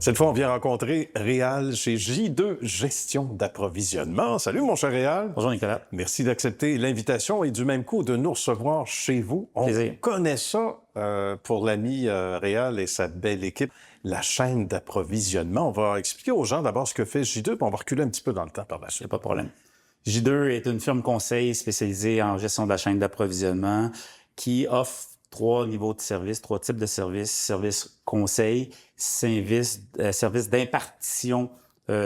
Cette fois, on vient rencontrer Réal chez J2 Gestion d'approvisionnement. Salut, mon cher Réal. Bonjour, Nicolas. Merci d'accepter l'invitation et du même coup de nous recevoir chez vous. On Plaisir. connaît ça pour l'ami Réal et sa belle équipe, la chaîne d'approvisionnement. On va expliquer aux gens d'abord ce que fait J2, puis on va reculer un petit peu dans le temps par la Il n'y suite. a pas de problème. J2 est une firme conseil spécialisée en gestion de la chaîne d'approvisionnement qui offre trois niveaux de services, trois types de services. Service conseil, service d'impartition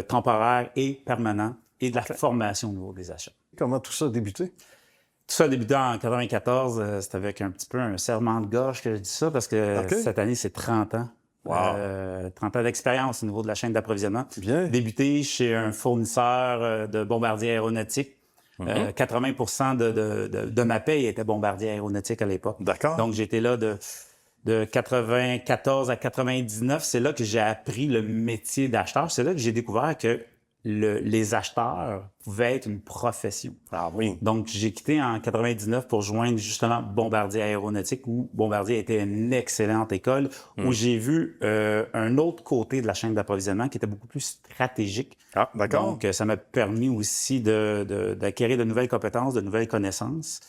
temporaire et permanent et de la formation au niveau des achats. Comment tout ça a débuté? Tout ça a débuté en 1994. C'est avec un petit peu un serrement de gorge que je dis ça parce que cette année, c'est 30 ans. Wow. 30 ans d'expérience au niveau de la chaîne d'approvisionnement. Bien. Débuté chez un fournisseur de bombardiers aéronautiques. 80% de ma paye était bombardier aéronautique à l'époque. D'accord. Donc, j'étais là de 94 à 99. C'est là que j'ai appris le métier d'acheteur. C'est là que j'ai découvert que les acheteurs pouvaient être une profession. Ah oui. Donc, j'ai quitté en 99 pour joindre justement Bombardier Aéronautique, où Bombardier était une excellente école, où j'ai vu un autre côté de la chaîne d'approvisionnement qui était beaucoup plus stratégique. Ah, d'accord. Donc, ça m'a permis aussi d'acquérir de nouvelles compétences, de nouvelles connaissances.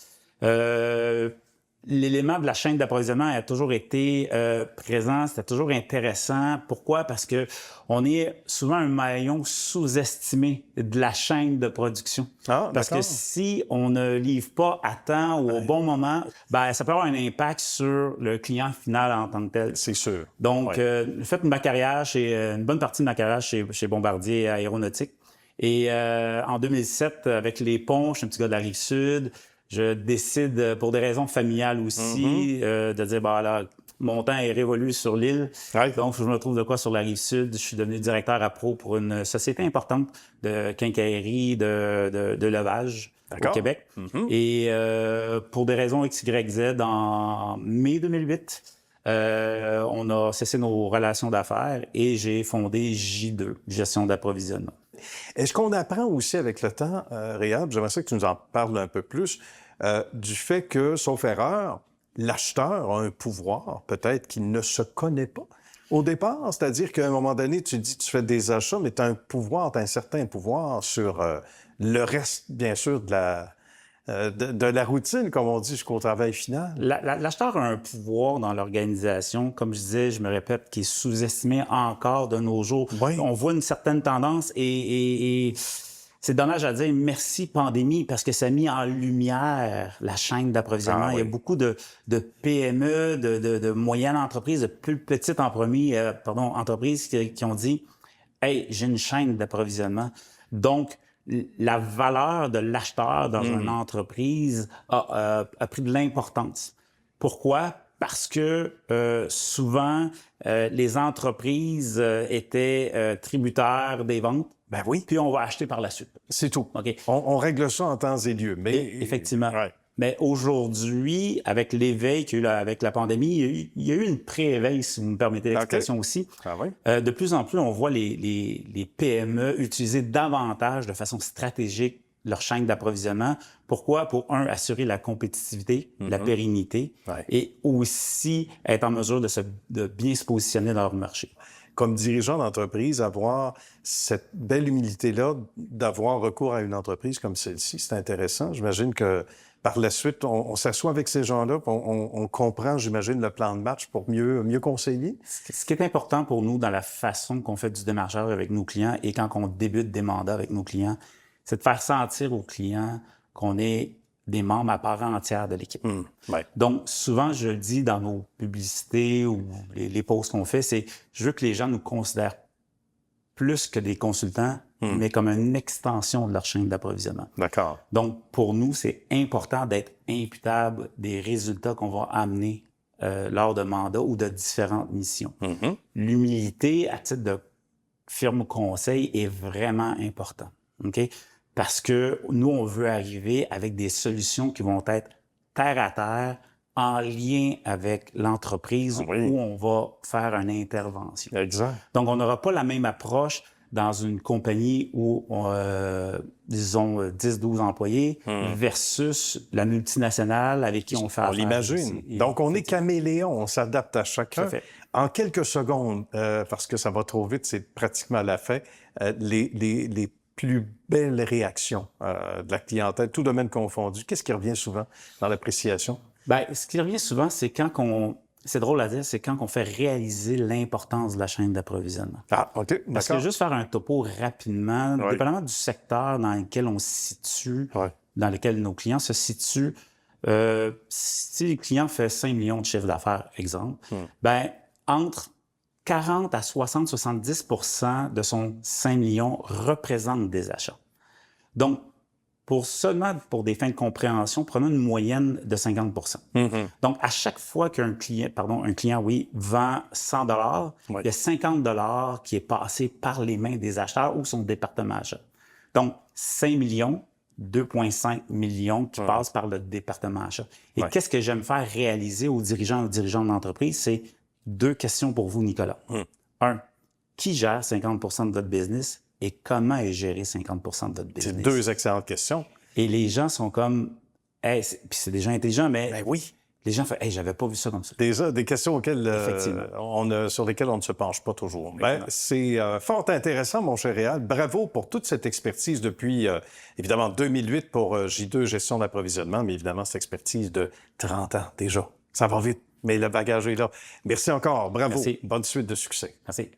L'élément de la chaîne d'approvisionnement a toujours été présent, c'était toujours intéressant. Pourquoi? Parce que on est souvent un maillon sous-estimé de la chaîne de production. Ah, parce que si on ne livre pas à temps ou au bon moment, ben ça peut avoir un impact sur le client final en tant que tel. C'est sûr. Donc, j'ai fait ma carrière une bonne partie de ma carrière chez Bombardier Aéronautique. Et en 2007, avec les ponts, je suis un petit gars de la Rive-Sud. Je décide, pour des raisons familiales aussi, de dire, bah là, mon temps est révolu sur l'île. Ouais. Donc, je me retrouve de quoi sur la Rive-Sud. Je suis devenu directeur à pro pour une société importante de quincaillerie, de levage au Québec. Et pour des raisons X, Y, Z, en mai 2008, on a cessé nos relations d'affaires et j'ai fondé J2, Gestion d'approvisionnement. Est-ce qu'on apprend aussi avec le temps, Réal, j'aimerais ça que tu nous en parles un peu plus, du fait que, sauf erreur, l'acheteur a un pouvoir, peut-être, qu'il ne se connaît pas au départ. C'est-à-dire qu'à un moment donné, tu dis que tu fais des achats, mais tu as un pouvoir, tu as un certain pouvoir sur le reste, bien sûr, de la routine, comme on dit, jusqu'au travail final. L'acheteur a un pouvoir dans l'organisation, comme je disais, je me répète, qui est sous-estimé encore de nos jours. Oui. On voit une certaine tendance et c'est dommage à dire merci pandémie parce que ça a mis en lumière la chaîne d'approvisionnement. Ah, oui. Il y a beaucoup de PME, de moyennes entreprises, de plus petites entreprises qui ont dit « Hey, j'ai une chaîne d'approvisionnement. » Donc, la valeur de l'acheteur dans une entreprise a pris de l'importance. Pourquoi? Parce que souvent, les entreprises étaient tributaires des ventes. Ben oui. Puis on va acheter par la suite. C'est tout. OK. On règle ça en temps et lieu. Mais... Effectivement. Ouais. Mais aujourd'hui, avec l'éveil qu'il y a eu avec la pandémie, il y a eu une pré-éveil, si vous me permettez l'expression aussi. Ah oui? De plus en plus, on voit les PME utiliser davantage de façon stratégique leur chaîne d'approvisionnement. Pourquoi? Pour, assurer la compétitivité, la pérennité et aussi être en mesure de bien se positionner dans leur marché. Comme dirigeant d'entreprise, avoir cette belle humilité-là, d'avoir recours à une entreprise comme celle-ci, c'est intéressant. J'imagine que par la suite, on s'assoit avec ces gens-là, puis on comprend, j'imagine, le plan de match pour mieux conseiller. Ce qui est important pour nous dans la façon qu'on fait du démarchage avec nos clients et quand on débute des mandats avec nos clients, c'est de faire sentir aux clients qu'on est des membres à part entière de l'équipe. Ouais. Donc, souvent, je le dis dans nos publicités ou les posts qu'on fait, c'est je veux que les gens nous considèrent plus que des consultants, mais comme une extension de leur chaîne d'approvisionnement. D'accord. Donc, pour nous, c'est important d'être imputable des résultats qu'on va amener lors de mandats ou de différentes missions. L'humilité, à titre de firme conseil, est vraiment important. OK? Parce que nous, on veut arriver avec des solutions qui vont être terre à terre, en lien avec l'entreprise où on va faire une intervention. Exact. Donc, on n'aura pas la même approche dans une compagnie où, disons, 10-12 employés versus la multinationale avec qui on fait On affaire. l'imagine. Donc, on est caméléon, on s'adapte à chacun. Tout à fait. En quelques secondes, parce que ça va trop vite, c'est pratiquement à la fin, les plus belles réactions de la clientèle, tout domaine confondu, qu'est-ce qui revient souvent dans l'appréciation? Bien, ce qui revient souvent, c'est quand c'est drôle à dire, c'est quand on fait réaliser l'importance de la chaîne d'approvisionnement. Ah, OK, d'accord. Parce que juste faire un topo rapidement, Oui. dépendamment du secteur dans lequel on se situe, Oui. dans lequel nos clients se situent, si le client fait 5 millions de chiffre d'affaires, exemple, ben entre 40 à 70% de son 5 millions représentent des achats. Donc, seulement pour des fins de compréhension, prenons une moyenne de 50%. Donc, à chaque fois qu'un client, vend 100 $, Oui. il y a 50 $ qui est passé par les mains des acheteurs ou son département achat. Donc, 5 millions, 2,5 millions qui passent par le département achat. Et qu'est-ce que j'aime faire réaliser aux dirigeants de l'entreprise? C'est 2 questions pour vous, Nicolas. 1, qui gère 50% de votre business et comment est géré 50% de votre business? C'est 2 excellentes questions. Et les gens sont comme, hey, puis c'est des gens intelligents, mais Ben oui. les gens font, hey, j'avais pas vu ça comme ça. Des questions auxquelles, sur lesquelles on ne se penche pas toujours. Ben, c'est fort intéressant, mon cher Réal. Bravo pour toute cette expertise depuis, évidemment, 2008 pour J2, gestion d'approvisionnement, mais évidemment, cette expertise de 30 ans déjà. Ça va vite, mais le bagage est là. Merci encore. Bravo. Merci. Bonne suite de succès. Merci.